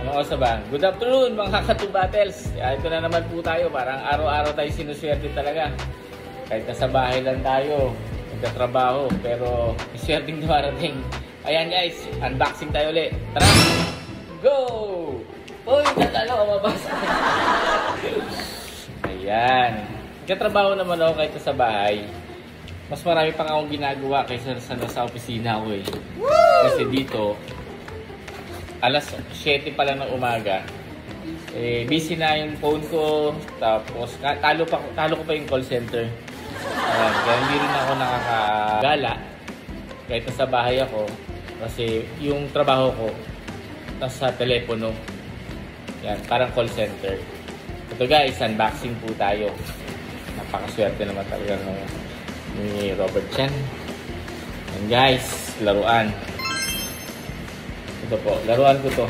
mga kasabang. Good afternoon mga Katu Battles. Ito na naman po tayo. Parang araw-araw tayo sinuswerte talaga. Kahit nasa bahay lang tayo, nagtatrabaho, pero iswerteng dumarating. Ayan guys, unboxing tayo ulit. Tara! Go! Uy, natalo ako mabasa. Ayan. Nagtatrabaho naman ako kahit sa bahay. Mas marami pang akong ginagawa kaysa sa opisina ko eh. Kasi dito, alas 7 pa lang ng umaga, eh, busy na yung phone ko, tapos talo ko pa yung call center. Kaya hindi rin ako nakakagala kahit nasa bahay ako kasi yung trabaho ko nasa telepono. Yan, parang call center. Ito guys, unboxing po tayo. Napakaswerte naman talaga ni Robert Chan. Yan guys, laruan. Ito po, laruan ko to.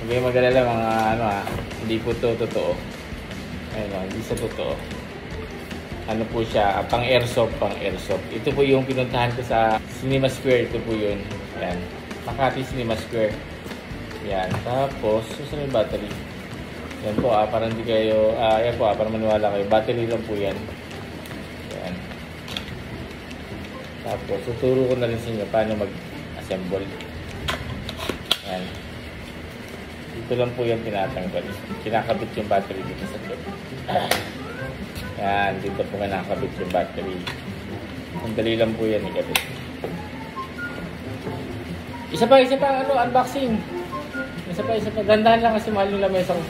Huwag kayong mag-alala mga hindi po to totoo. Ayun, hindi sa totoo. Ano po siya, pang airsoft. Ito po yung pinuntahan ko sa Cinema Square. Ito po yun. Yan. Makati Cinema Square. Yan. Tapos, susunod yung battery. Yan po para hindi kayo, yan po para maniwala kayo. Battery lang po yan. Yan. Tapos, tuturo ko na rin sa inyo paano mag-assemble. Yan. Dito lang po yung tinatanggal. Kinakabit yung battery dito sa loob. Yan, dito po kinakabit yung battery. Ang dali lang po yan ikabit. Isa pa, unboxing. Isa pa. Gandahan lang kasi mahal yung lamesa ko.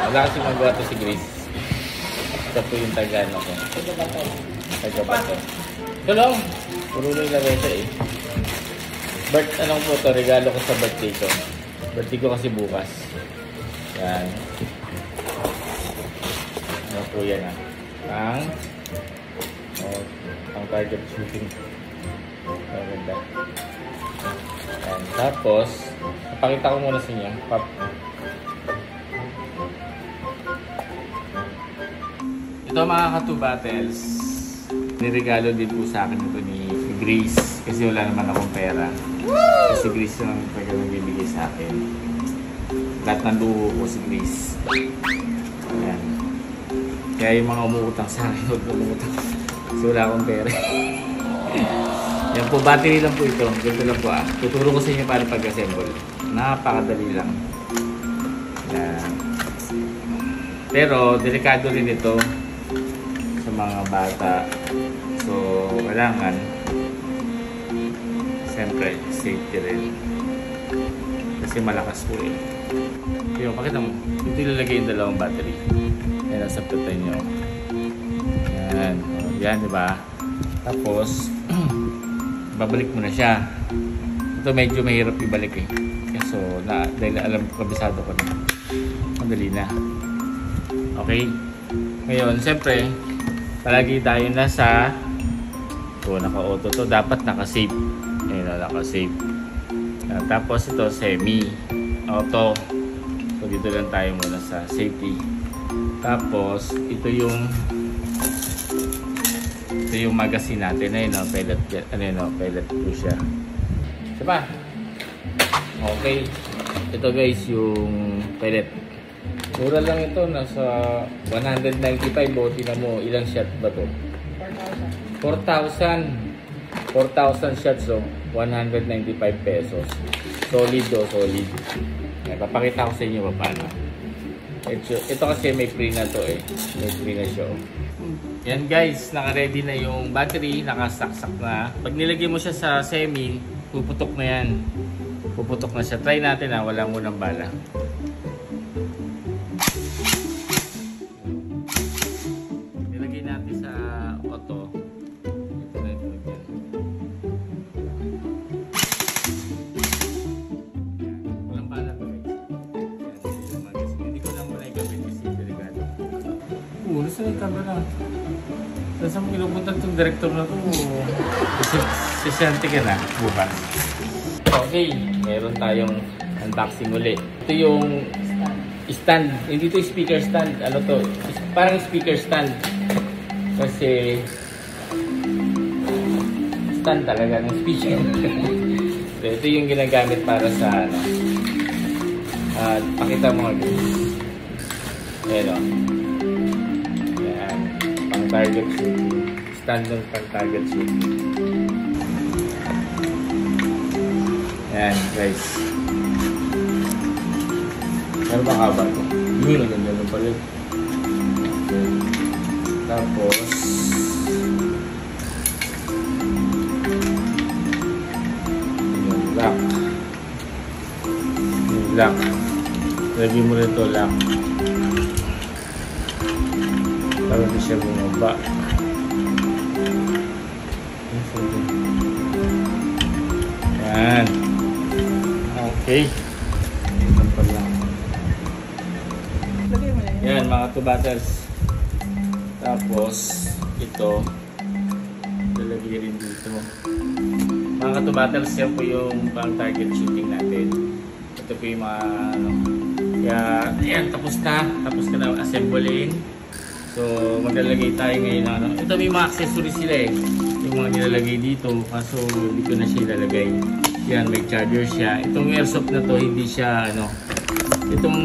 Wala kasi magawa to si Grace. Ito po yung tagano ko. Tagabato. Ito lang. Puro na yung lamesa eh. Anong po ito? Regalo ko sa birthday ko. Birthday ko kasi bukas. Yan. Ano po yan ang target shooting. Maganda. Yan. Tapos, napakita ko muna sa inyo. Ito mga Katu Battles. Niregalo din po sa akin ito ni Grace. Kasi wala naman akong pera. Kasi Grace naman talagang bibigay sa akin. Lahat ng luho ko si Grace. Ayan. Kaya yung mga umuutang sa akin, huwag umutang. Kasi wala akong pera. Yan po, battery lang po ito. Ganito lang po Tuturo ko sa inyo paano pag-assemble. Napakadali lang. Ayan. Pero, delikado rin ito sa mga bata. So, kailangan siyempre, safety rin. Kasi malakas po eh. Yung, pakita mo. Ito ilalagay yung dalawang battery. Yan, nasa putan nyo. Yan. Yan, diba? Tapos, babalik mo na siya. Ito medyo mahirap ibalik eh. So, dahil alam ko, kabisado ko na. Madali na. Okay? Ngayon, siyempre, palagi tayo nasa naka-auto to. Dapat naka-save. Ayun, naka-save. Tapos ito, semi-auto. So, dito lang tayo muna sa safety. Tapos, ito yung magazine natin. Ayun, pellet. Pellet po siya. Diba? Okay. Ito guys, yung pellet. Mura lang ito. Nasa 195. O, tingnan mo, ilang shot ba to? 4,000 shots, so 195 pesos. Solid solid. Papakita ko sa inyo paano. Ito kasi may free na to eh. May free na siya. Yan guys, naka-ready na yung battery, nakasaksak na. Pag nilagay mo siya sa semi, puputok na yan. Puputok na siya. Try natin wala munang bala. Nilagay natin sa auto. Saan yung camera? Saan mo pinupunta itong director na ito? Sisente ka na, bukas. Okay, meron tayong unboxing ulit. Ito yung stand. Hindi ito speaker stand. Ano to? Parang speaker stand. Kasi stand talaga ng speaker. Ito yung ginagamit para sa ano. Pakita mo nga guys. Ayan o. Ayan. Pang target shooting. Stand ng pang target shooting. Ayan guys. Ano ba kaba ito? Yun, ang ganda ng palit. Okay. Tapos yung lock. Yung lock. Lagyan mo rin ito lock. Para hindi siya bumaba. Yan. Okay. Yan mga tubaters. Tapos ito lalagay rin dito. Mga katubaters, yan po yung pang target shooting natin. Ito po yung mga ano. Kaya yan, tapos na assembling. So maglalagay tayo ngayon ng ano. Ito may mga accessories sila eh. Yung mga nilalagay dito. Kaso hindi ko na siya ilalagay. Yan, may charger siya. Itong airsoft na to, hindi siya ano. Itong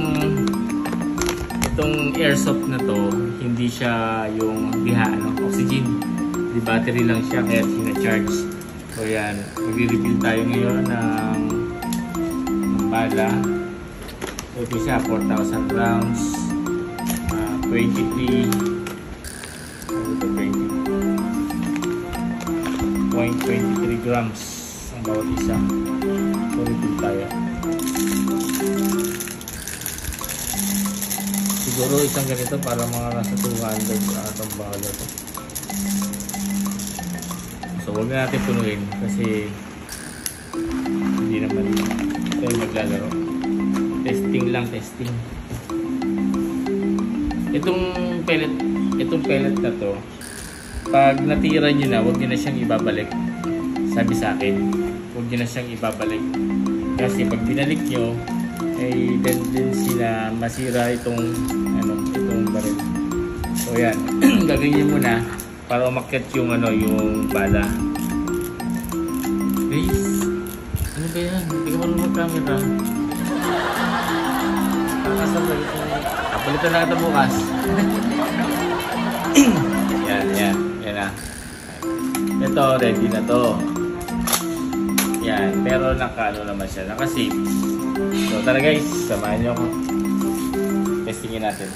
airsoft na to, hindi siya yung diha, ano, oxygen. Di battery lang siya, kaya sina-charge. So yan, mag-reveal tayo ngayon ng bala. Ito siya, 4,000 rounds. 23 0.23 grams ang bawat isa. So reveal tayo. Siguro isang ganito para mga nasa 200 atong bala to. So huwag na natin punuin kasi hindi naman tayo maglalaro. Testing lang, testing. Itong pellet na to, pag natira nyo na, huwag nyo na siyang ibabalik. Sabi sa akin, huwag nyo na siyang ibabalik. Kasi pag binalik nyo, ay tendency na masira itong baril. So yan, gagawin nyo muna para umakyat yung yung bala. Guys, ano ba yan? Hindi ka marunong mag-camera. Kakasabay ito. Kapalitan na ito bukas. Yan na. Ito, ready na to. Yan, pero naka-ano naman siya, naka-safe. So tara guys, samahan nyo ako. Testingin natin.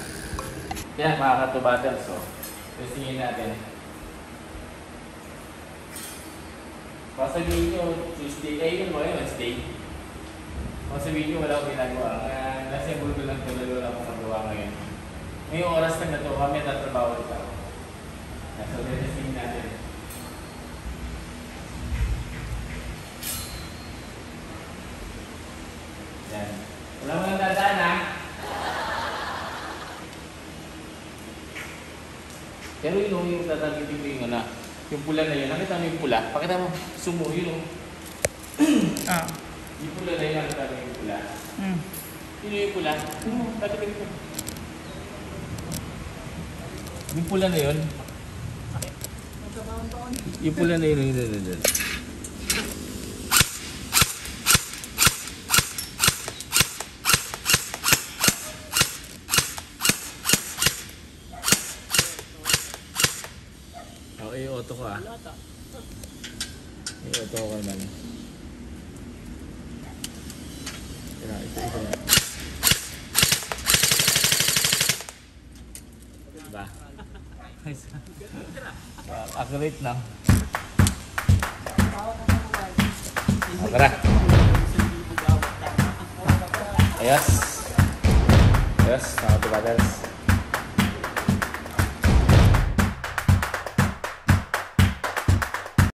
Yan mga katubaters, so testingin natin. Pasabihin nyo, Tuesday, yun mo yun, Wednesday. Pasabihin nyo, wala akong ginagawa. Nasa bulto lang ito, wala akong magawa ngayon. Ngayong oras na ito, kami tatrabaho ulit ako. So testingin natin. Yan. Wala mo nang dadaan ha. Pero yung tatargeting ko yung yung pula na yun. Nakita mo yung pula? Pakita mo. Sumo yun. Yung pula na yun. Nakita mo yung pula. Yun yung pula. Tatargeting ko. Yung pula na yun. Yung pula na yun. Yun. I-auto ko I-auto ko naman. Ito na. Diba? Accurate na. Tara. Ayos. Ayos, mga tubaters.